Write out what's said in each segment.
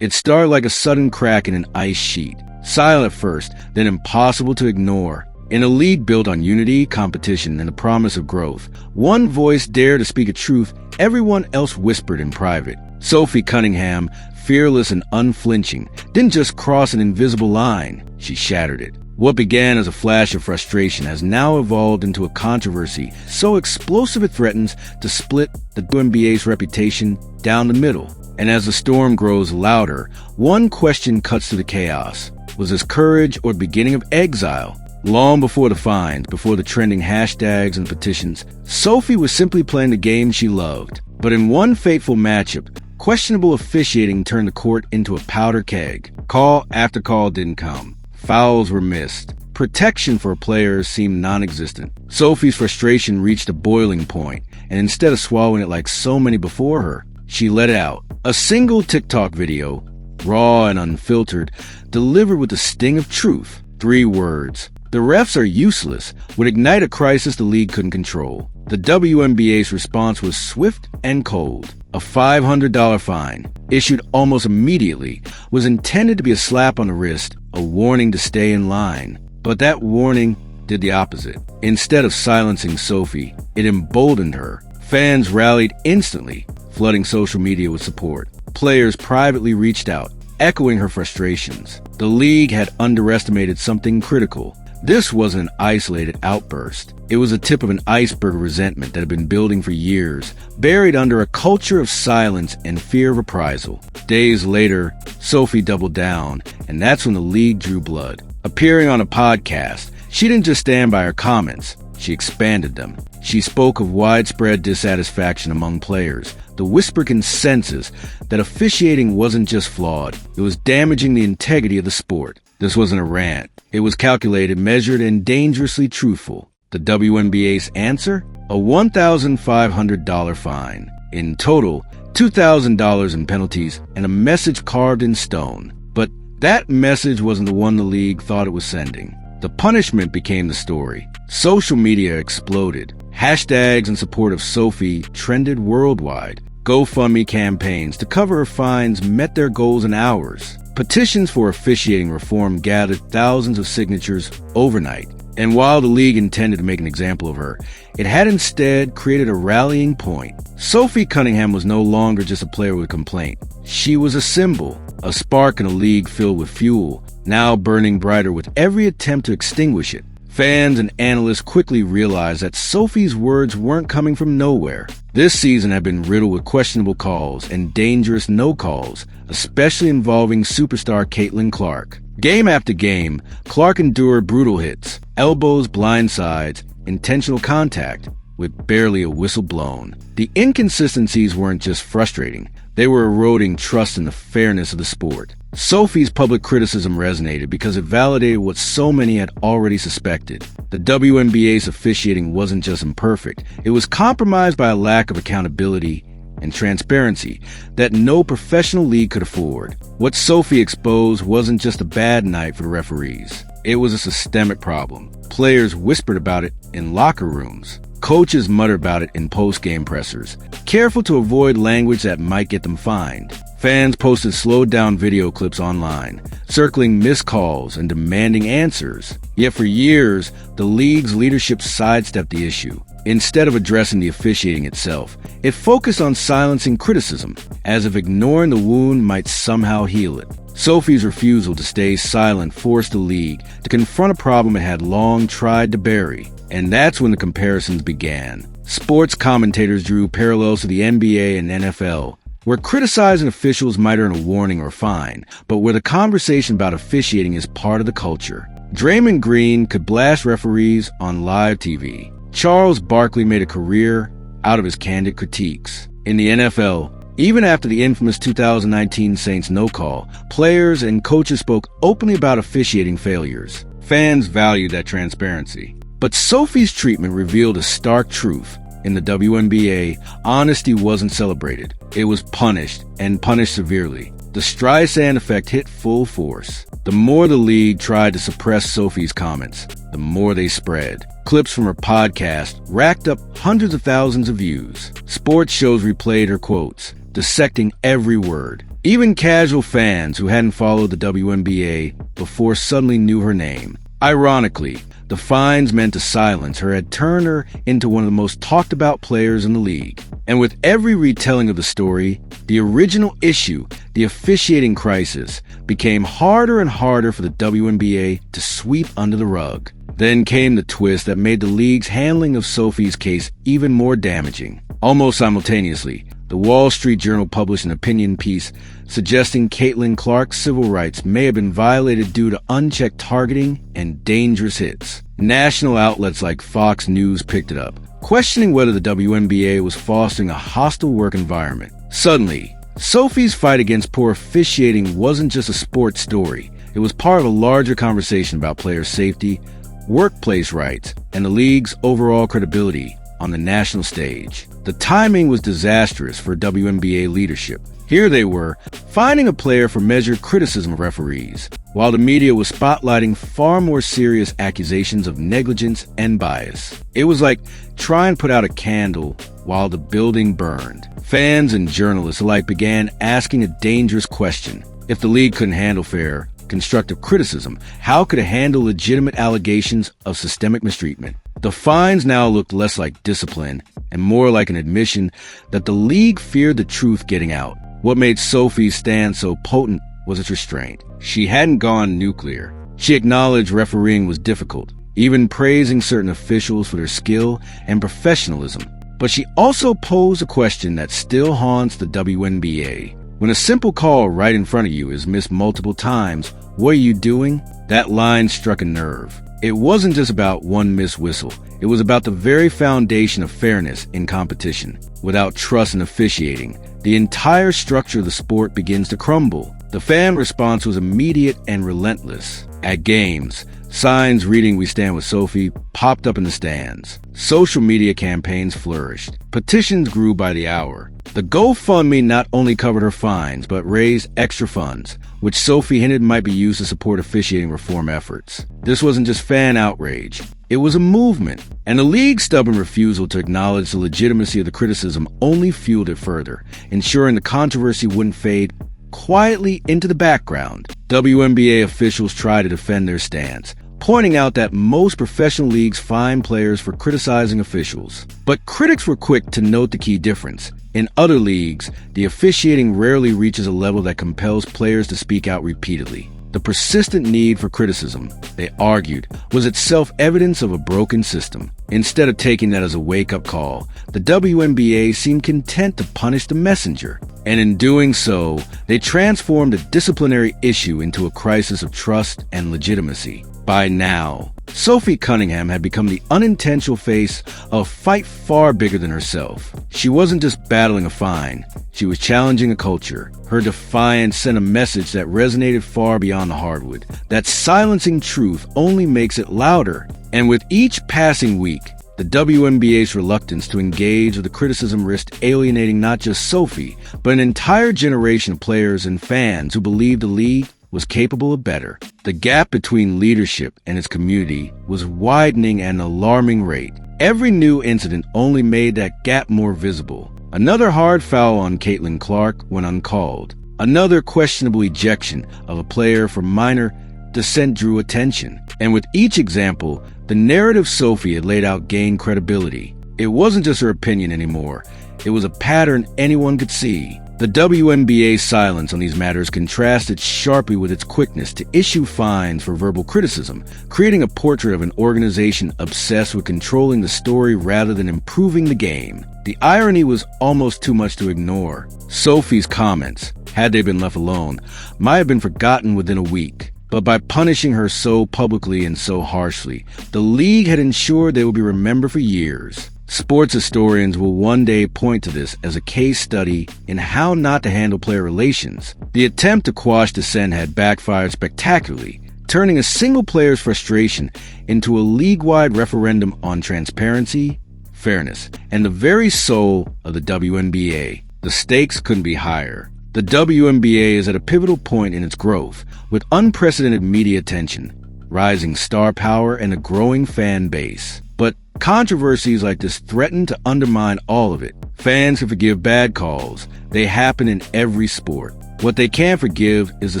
It started like a sudden crack in an ice sheet. Silent at first, then impossible to ignore. In a league built on unity, competition, and the promise of growth, one voice dared to speak a truth everyone else whispered in private. Sophie Cunningham, fearless and unflinching, didn't just cross an invisible line, she shattered it. What began as a flash of frustration has now evolved into a controversy so explosive it threatens to split the WNBA's reputation down the middle. And as the storm grows louder, one question cuts through the chaos. Was this courage or the beginning of exile? Long before the fines, before the trending hashtags and petitions, Sophie was simply playing the game she loved. But in one fateful matchup, questionable officiating turned the court into a powder keg. Call after call didn't come. Fouls were missed. Protection for players seemed non-existent. Sophie's frustration reached a boiling point, and instead of swallowing it like so many before her, she let it out. A single TikTok video, raw and unfiltered, delivered with the sting of truth. 3 words. The refs are useless would ignite a crisis the league couldn't control. The WNBA's response was swift and cold. A $500 fine, issued almost immediately, was intended to be a slap on the wrist, a warning to stay in line. But that warning did the opposite. Instead of silencing Sophie, it emboldened her. Fans rallied instantly, flooding social media with support. Players privately reached out, echoing her frustrations. The league had underestimated something critical. This wasn't an isolated outburst. It was a tip of an iceberg of resentment that had been building for years, buried under a culture of silence and fear of reprisal. Days later, Sophie doubled down, and that's when the league drew blood. Appearing on a podcast, she didn't just stand by her comments, she expanded them. She spoke of widespread dissatisfaction among players, the whispered consensus that officiating wasn't just flawed, it was damaging the integrity of the sport. This wasn't a rant. It was calculated, measured, and dangerously truthful. The WNBA's answer? A $1,500 fine. In total, $2,000 in penalties and a message carved in stone. But that message wasn't the one the league thought it was sending. The punishment became the story. Social media exploded. Hashtags in support of Sophie trended worldwide. GoFundMe campaigns to cover her fines met their goals in hours. Petitions for officiating reform gathered thousands of signatures overnight. And while the league intended to make an example of her, it had instead created a rallying point. Sophie Cunningham was no longer just a player with a complaint. She was a symbol, a spark in a league filled with fuel, now burning brighter with every attempt to extinguish it. Fans and analysts quickly realized that Sophie's words weren't coming from nowhere. This season had been riddled with questionable calls and dangerous no-calls, especially involving superstar Caitlin Clark. Game after game, Clark endured brutal hits, elbows, blindsides, intentional contact, with barely a whistle blown. The inconsistencies weren't just frustrating, they were eroding trust in the fairness of the sport. Sophie's public criticism resonated because it validated what so many had already suspected. The WNBA's officiating wasn't just imperfect, it was compromised by a lack of accountability and transparency that no professional league could afford. What Sophie exposed wasn't just a bad night for the referees. It was a systemic problem. Players whispered about it in locker rooms. Coaches muttered about it in post-game pressers, careful to avoid language that might get them fined. Fans posted slowed-down video clips online, circling missed calls and demanding answers. Yet for years, the league's leadership sidestepped the issue. Instead of addressing the officiating itself, it focused on silencing criticism, as if ignoring the wound might somehow heal it. Sophie's refusal to stay silent forced the league to confront a problem it had long tried to bury. And that's when the comparisons began. Sports commentators drew parallels to the NBA and NFL, where criticizing officials might earn a warning or fine, but where the conversation about officiating is part of the culture. Draymond Green could blast referees on live TV. Charles Barkley made a career out of his candid critiques. In the NFL, even after the infamous 2019 Saints no-call, players and coaches spoke openly about officiating failures. Fans valued that transparency. But Sophie's treatment revealed a stark truth. In the WNBA, honesty wasn't celebrated. It was punished, and punished severely. The Streisand effect hit full force. The more the league tried to suppress Sophie's comments, the more they spread. Clips from her podcast racked up hundreds of thousands of views. Sports shows replayed her quotes, dissecting every word. Even casual fans who hadn't followed the WNBA before suddenly knew her name. Ironically, the fines meant to silence her had turned her into one of the most talked about players in the league. And with every retelling of the story, the original issue, the officiating crisis, became harder and harder for the WNBA to sweep under the rug. Then came the twist that made the league's handling of Sophie's case even more damaging. Almost simultaneously, the Wall Street Journal published an opinion piece suggesting Caitlin Clark's civil rights may have been violated due to unchecked targeting and dangerous hits. National outlets like Fox News picked it up, questioning whether the WNBA was fostering a hostile work environment. Suddenly, Sophie's fight against poor officiating wasn't just a sports story. It was part of a larger conversation about player safety, workplace rights, and the league's overall credibility on the national stage. The timing was disastrous for WNBA leadership. Here they were, fining a player for measured criticism of referees, while the media was spotlighting far more serious accusations of negligence and bias. It was like trying to put out a candle while the building burned. Fans and journalists alike began asking a dangerous question. If the league couldn't handle fair, constructive criticism, how could it handle legitimate allegations of systemic mistreatment? The fines now looked less like discipline and more like an admission that the league feared the truth getting out. What made Sophie's stand so potent was its restraint. She hadn't gone nuclear. She acknowledged refereeing was difficult, even praising certain officials for their skill and professionalism. But she also posed a question that still haunts the WNBA. When a simple call right in front of you is missed multiple times, what are you doing? That line struck a nerve. It wasn't just about one missed whistle. It was about the very foundation of fairness in competition. Without trust in officiating, the entire structure of the sport begins to crumble. The fan response was immediate and relentless. At games, signs reading "We Stand with Sophie" popped up in the stands. Social media campaigns flourished. Petitions grew by the hour. The GoFundMe not only covered her fines, but raised extra funds, which Sophie hinted might be used to support officiating reform efforts. This wasn't just fan outrage. It was a movement, and the league's stubborn refusal to acknowledge the legitimacy of the criticism only fueled it further, ensuring the controversy wouldn't fade quietly into the background. WNBA officials tried to defend their stance, pointing out that most professional leagues fine players for criticizing officials. But critics were quick to note the key difference. In other leagues, the officiating rarely reaches a level that compels players to speak out repeatedly. The persistent need for criticism, they argued, was itself evidence of a broken system. Instead of taking that as a wake-up call, the WNBA seemed content to punish the messenger. And in doing so, they transformed a disciplinary issue into a crisis of trust and legitimacy. By now, Sophie Cunningham had become the unintentional face of a fight far bigger than herself. She wasn't just battling a fine, she was challenging a culture. Her defiance sent a message that resonated far beyond the hardwood, that silencing truth only makes it louder. And with each passing week, the WNBA's reluctance to engage with the criticism risked alienating not just Sophie, but an entire generation of players and fans who believed the league was capable of better. The gap between leadership and its community was widening at an alarming rate. Every new incident only made that gap more visible. Another hard foul on Caitlin Clark went uncalled. Another questionable ejection of a player for minor dissent drew attention. And with each example, the narrative Sophie had laid out gained credibility. It wasn't just her opinion anymore. It was a pattern anyone could see. The WNBA's silence on these matters contrasted sharply with its quickness to issue fines for verbal criticism, creating a portrait of an organization obsessed with controlling the story rather than improving the game. The irony was almost too much to ignore. Sophie's comments, had they been left alone, might have been forgotten within a week. But by punishing her so publicly and so harshly, the league had ensured they would be remembered for years. Sports historians will one day point to this as a case study in how not to handle player relations. The attempt to quash dissent had backfired spectacularly, turning a single player's frustration into a league-wide referendum on transparency, fairness, and the very soul of the WNBA. The stakes couldn't be higher. The WNBA is at a pivotal point in its growth, with unprecedented media attention, rising star power, and a growing fan base. But controversies like this threaten to undermine all of it. Fans can forgive bad calls. They happen in every sport. What they can't forgive is the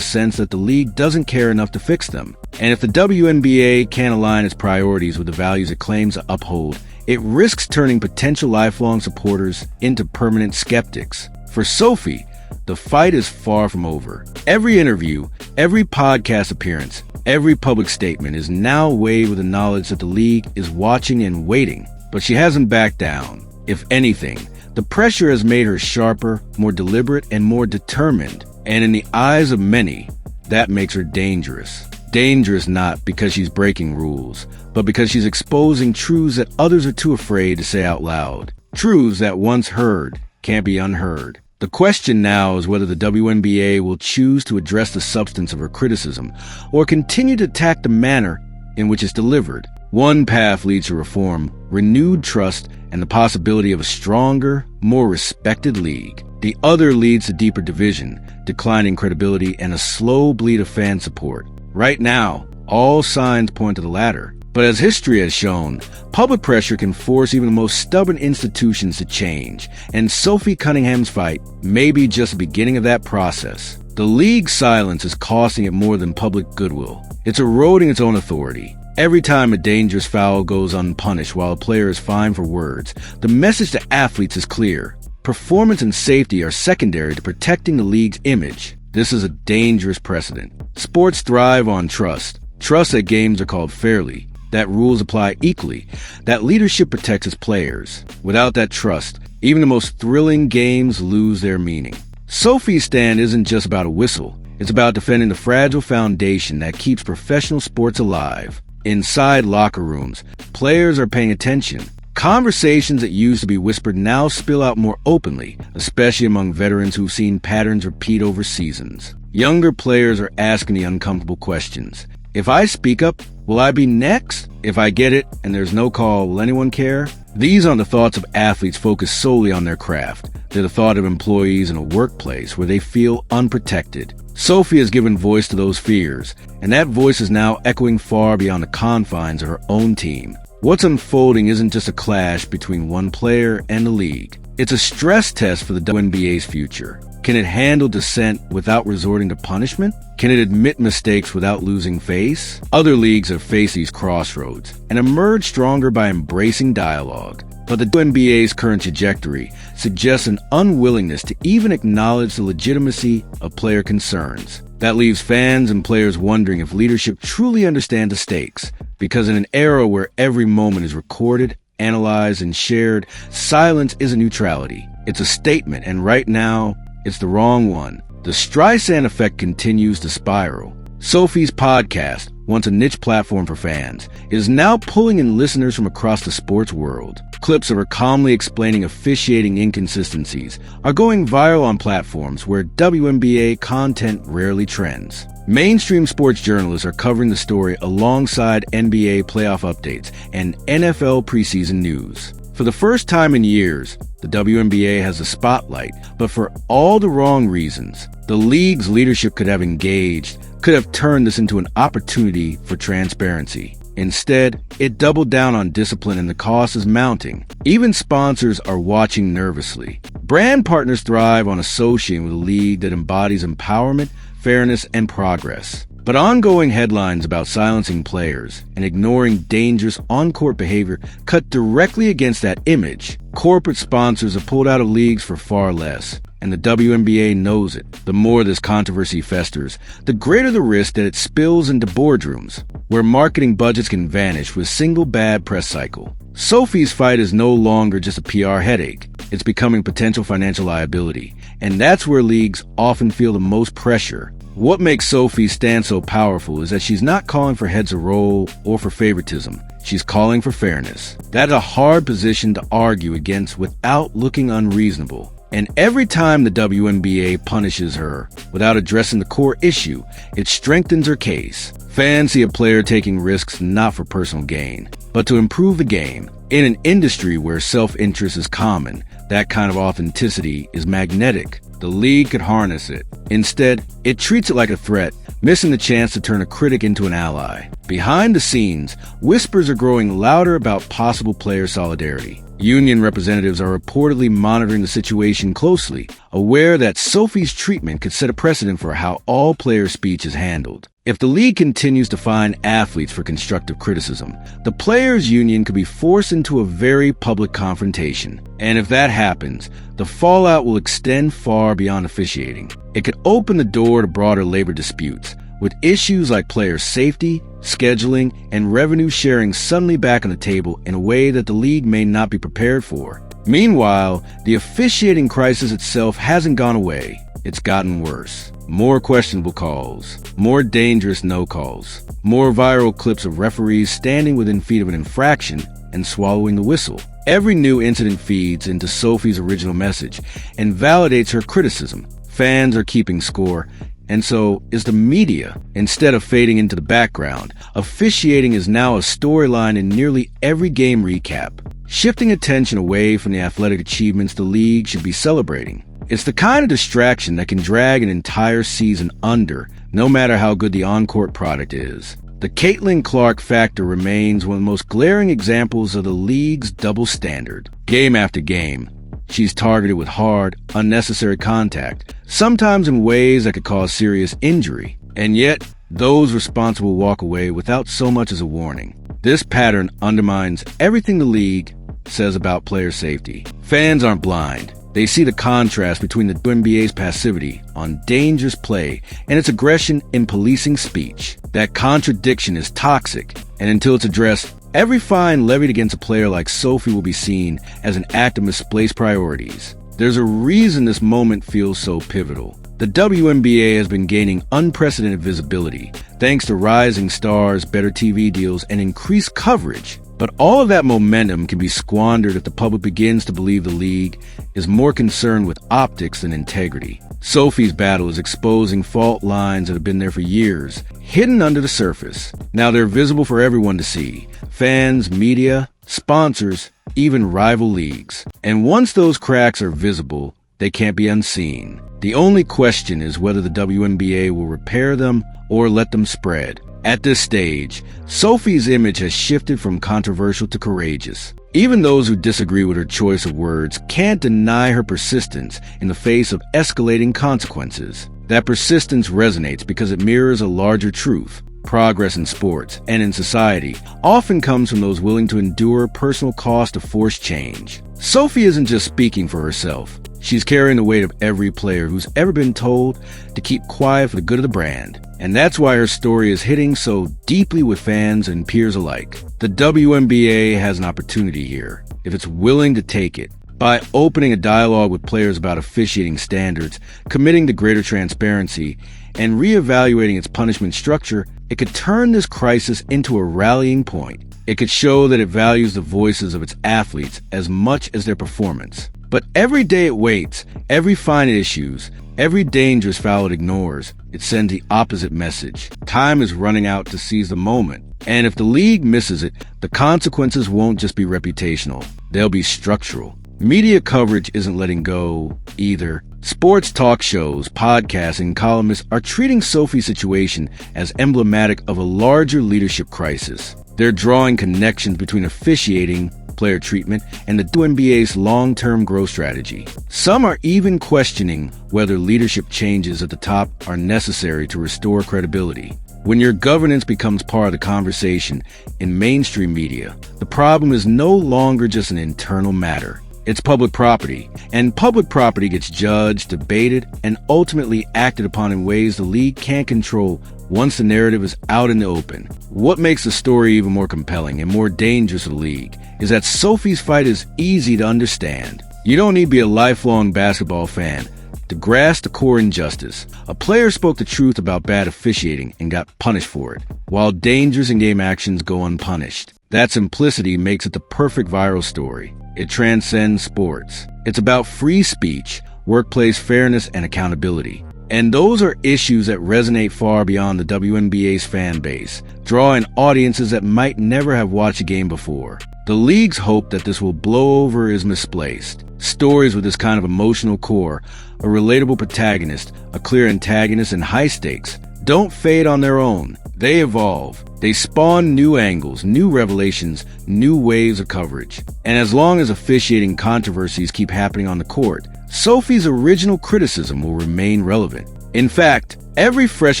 sense that the league doesn't care enough to fix them. And if the WNBA can't align its priorities with the values it claims to uphold, it risks turning potential lifelong supporters into permanent skeptics. For Sophie, the fight is far from over. Every interview, every podcast appearance, every public statement is now weighed with the knowledge that the league is watching and waiting. But she hasn't backed down. If anything, the pressure has made her sharper, more deliberate, and more determined. And in the eyes of many, that makes her dangerous. Dangerous not because she's breaking rules, but because she's exposing truths that others are too afraid to say out loud. Truths that once heard can't be unheard. The question now is whether the WNBA will choose to address the substance of her criticism or continue to attack the manner in which it's delivered. One path leads to reform, renewed trust, and the possibility of a stronger, more respected league. The other leads to deeper division, declining credibility, and a slow bleed of fan support. Right now, all signs point to the latter. But as history has shown, public pressure can force even the most stubborn institutions to change, and Sophie Cunningham's fight may be just the beginning of that process. The league's silence is costing it more than public goodwill. It's eroding its own authority. Every time a dangerous foul goes unpunished while a player is fined for words, the message to athletes is clear. Performance and safety are secondary to protecting the league's image. This is a dangerous precedent. Sports thrive on trust. Trust that games are called fairly, that rules apply equally, that leadership protects its players. Without that trust, even the most thrilling games lose their meaning. Sophie's stand isn't just about a whistle. It's about defending the fragile foundation that keeps professional sports alive. Inside locker rooms, players are paying attention. Conversations that used to be whispered now spill out more openly, especially among veterans who've seen patterns repeat over seasons. Younger players are asking the uncomfortable questions. If I speak up, will I be next? If I get it and there's no call, will anyone care? These aren't the thoughts of athletes focused solely on their craft. They're the thought of employees in a workplace where they feel unprotected. Sophie has given voice to those fears, and that voice is now echoing far beyond the confines of her own team. What's unfolding isn't just a clash between one player and the league. It's a stress test for the WNBA's future. Can it handle dissent without resorting to punishment? Can it admit mistakes without losing face? Other leagues have faced these crossroads and emerged stronger by embracing dialogue. But the WNBA's current trajectory suggests an unwillingness to even acknowledge the legitimacy of player concerns. That leaves fans and players wondering if leadership truly understands the stakes. Because in an era where every moment is recorded, analyzed, and shared, silence isn't neutrality. It's a statement, and right now, it's the wrong one. The Streisand effect continues to spiral. Sophie's podcast, once a niche platform for fans, is now pulling in listeners from across the sports world. Clips of her calmly explaining officiating inconsistencies are going viral on platforms where WNBA content rarely trends. Mainstream sports journalists are covering the story alongside NBA playoff updates and NFL preseason news. For the first time in years, the WNBA has a spotlight, but for all the wrong reasons. The league's leadership could have engaged, could have turned this into an opportunity for transparency. Instead, it doubled down on discipline and the cost is mounting. Even sponsors are watching nervously. Brand partners thrive on associating with a league that embodies empowerment, fairness, and progress. But ongoing headlines about silencing players and ignoring dangerous on-court behavior cut directly against that image. Corporate sponsors have pulled out of leagues for far less, and the WNBA knows it. The more this controversy festers, the greater the risk that it spills into boardrooms, where marketing budgets can vanish with a single bad press cycle. Sophie's fight is no longer just a PR headache. It's becoming potential financial liability, and that's where leagues often feel the most pressure. What makes Sophie's stand so powerful is that she's not calling for heads of roll or for favoritism. She's calling for fairness. That's a hard position to argue against without looking unreasonable. And every time the WNBA punishes her without addressing the core issue, it strengthens her case. Fans see a player taking risks not for personal gain, but to improve the game. In an industry where self-interest is common, that kind of authenticity is magnetic. The league could harness it. Instead, it treats it like a threat, missing the chance to turn a critic into an ally. Behind the scenes, whispers are growing louder about possible player solidarity. Union representatives are reportedly monitoring the situation closely, aware that Sophie's treatment could set a precedent for how all player speech is handled. If the league continues to fine athletes for constructive criticism, the players' union could be forced into a very public confrontation. And if that happens, the fallout will extend far beyond officiating. It could open the door to broader labor disputes, with issues like player safety, scheduling, and revenue sharing suddenly back on the table in a way that the league may not be prepared for. Meanwhile, the officiating crisis itself hasn't gone away. It's gotten worse. More questionable calls, more dangerous no-calls, more viral clips of referees standing within feet of an infraction and swallowing the whistle. Every new incident feeds into Sophie's original message and validates her criticism. Fans are keeping score, and so is the media. Instead of fading into the background, officiating is now a storyline in nearly every game recap, shifting attention away from the athletic achievements the league should be celebrating. It's the kind of distraction that can drag an entire season under, no matter how good the on-court product is. The Caitlin Clark factor remains one of the most glaring examples of the league's double standard. Game after game, she's targeted with hard, unnecessary contact, sometimes in ways that could cause serious injury. And yet, those responsible walk away without so much as a warning. This pattern undermines everything the league says about player safety. Fans aren't blind. They see the contrast between the WNBA's passivity on dangerous play and its aggression in policing speech. That contradiction is toxic, and until it's addressed, every fine levied against a player like Sophie will be seen as an act of misplaced priorities. There's a reason this moment feels so pivotal. The WNBA has been gaining unprecedented visibility, thanks to rising stars, better TV deals, and increased coverage. But all of that momentum can be squandered if the public begins to believe the league is more concerned with optics than integrity. Sophie's battle is exposing fault lines that have been there for years, hidden under the surface. Now they're visible for everyone to see. Fans, media, sponsors, even rival leagues. And once those cracks are visible, they can't be unseen. The only question is whether the WNBA will repair them or let them spread. At this stage, Sophie's image has shifted from controversial to courageous. Even those who disagree with her choice of words can't deny her persistence in the face of escalating consequences. That persistence resonates because it mirrors a larger truth. Progress in sports and in society often comes from those willing to endure personal cost to force change. Sophie isn't just speaking for herself. She's carrying the weight of every player who's ever been told to keep quiet for the good of the brand. And that's why her story is hitting so deeply with fans and peers alike. The WNBA has an opportunity here, if it's willing to take it. By opening a dialogue with players about officiating standards, committing to greater transparency, and reevaluating its punishment structure, it could turn this crisis into a rallying point. It could show that it values the voices of its athletes as much as their performance. But every day it waits, every fine it issues, every dangerous foul it ignores, it sends the opposite message. Time is running out to seize the moment. And if the league misses it, the consequences won't just be reputational. They'll be structural. Media coverage isn't letting go either. Sports talk shows, podcasts, and columnists are treating Sophie's situation as emblematic of a larger leadership crisis. They're drawing connections between officiating, player treatment, and the WNBA's long-term growth strategy. Some are even questioning whether leadership changes at the top are necessary to restore credibility. When your governance becomes part of the conversation in mainstream media, the problem is no longer just an internal matter. It's public property, and public property gets judged, debated, and ultimately acted upon in ways the league can't control once the narrative is out in the open. What makes the story even more compelling and more dangerous to the league is that Sophie's fight is easy to understand. You don't need to be a lifelong basketball fan to grasp the core injustice. A player spoke the truth about bad officiating and got punished for it, while dangerous in-game actions go unpunished. That simplicity makes it the perfect viral story. It transcends sports. It's about free speech, workplace fairness, and accountability. And those are issues that resonate far beyond the WNBA's fan base, drawing audiences that might never have watched a game before. The league's hope that this will blow over is misplaced. Stories with this kind of emotional core, a relatable protagonist, a clear antagonist, and high stakes don't fade on their own. They evolve. They spawn new angles, new revelations, new waves of coverage. And as long as officiating controversies keep happening on the court, Sophie's original criticism will remain relevant. In fact, every fresh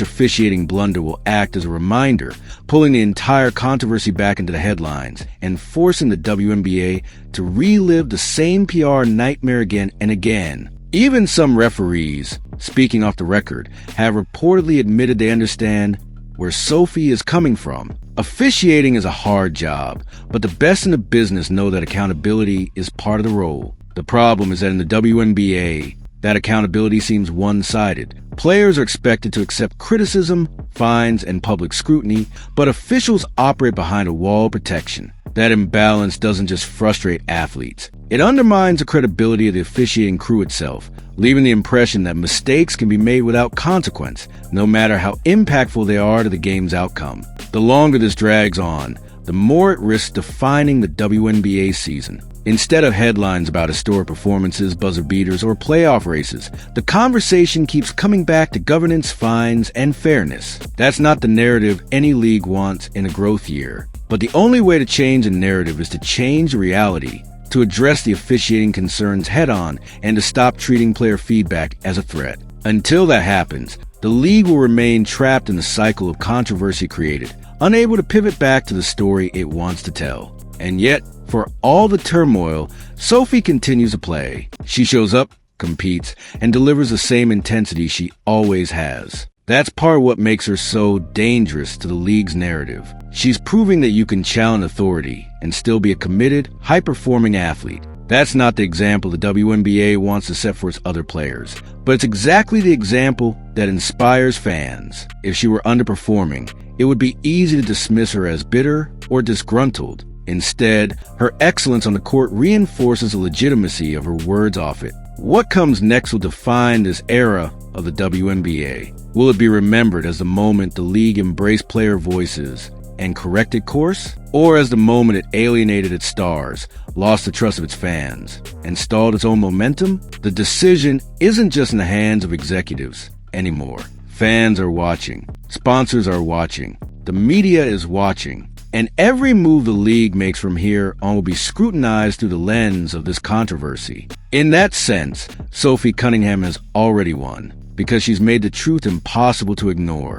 officiating blunder will act as a reminder, pulling the entire controversy back into the headlines and forcing the WNBA to relive the same PR nightmare again and again. Even some referees, speaking off the record, have reportedly admitted they understand where Sophie is coming from. Officiating is a hard job, but the best in the business know that accountability is part of the role. The problem is that in the WNBA, that accountability seems one-sided. Players are expected to accept criticism, fines, and public scrutiny, but officials operate behind a wall of protection. That imbalance doesn't just frustrate athletes. It undermines the credibility of the officiating crew itself, leaving the impression that mistakes can be made without consequence, no matter how impactful they are to the game's outcome. The longer this drags on, the more it risks defining the WNBA season. Instead of headlines about historic performances, buzzer beaters, or playoff races, the conversation keeps coming back to governance, fines, and fairness. That's not the narrative any league wants in a growth year. But the only way to change a narrative is to change reality, to address the officiating concerns head-on, and to stop treating player feedback as a threat. Until that happens, the league will remain trapped in the cycle of controversy created, unable to pivot back to the story it wants to tell. And yet, for all the turmoil, Sophie continues to play. She shows up, competes, and delivers the same intensity she always has. That's part of what makes her so dangerous to the league's narrative. She's proving that you can challenge authority and still be a committed, high-performing athlete. That's not the example the WNBA wants to set for its other players, but it's exactly the example that inspires fans. If she were underperforming, it would be easy to dismiss her as bitter or disgruntled. Instead, her excellence on the court reinforces the legitimacy of her words off it. What comes next will define this era of the WNBA. Will it be remembered as the moment the league embraced player voices and corrected course? Or as the moment it alienated its stars, lost the trust of its fans, and stalled its own momentum? The decision isn't just in the hands of executives anymore. Fans are watching. Sponsors are watching. The media is watching. And every move the league makes from here on will be scrutinized through the lens of this controversy. In that sense, Sophie Cunningham has already won, because she's made the truth impossible to ignore.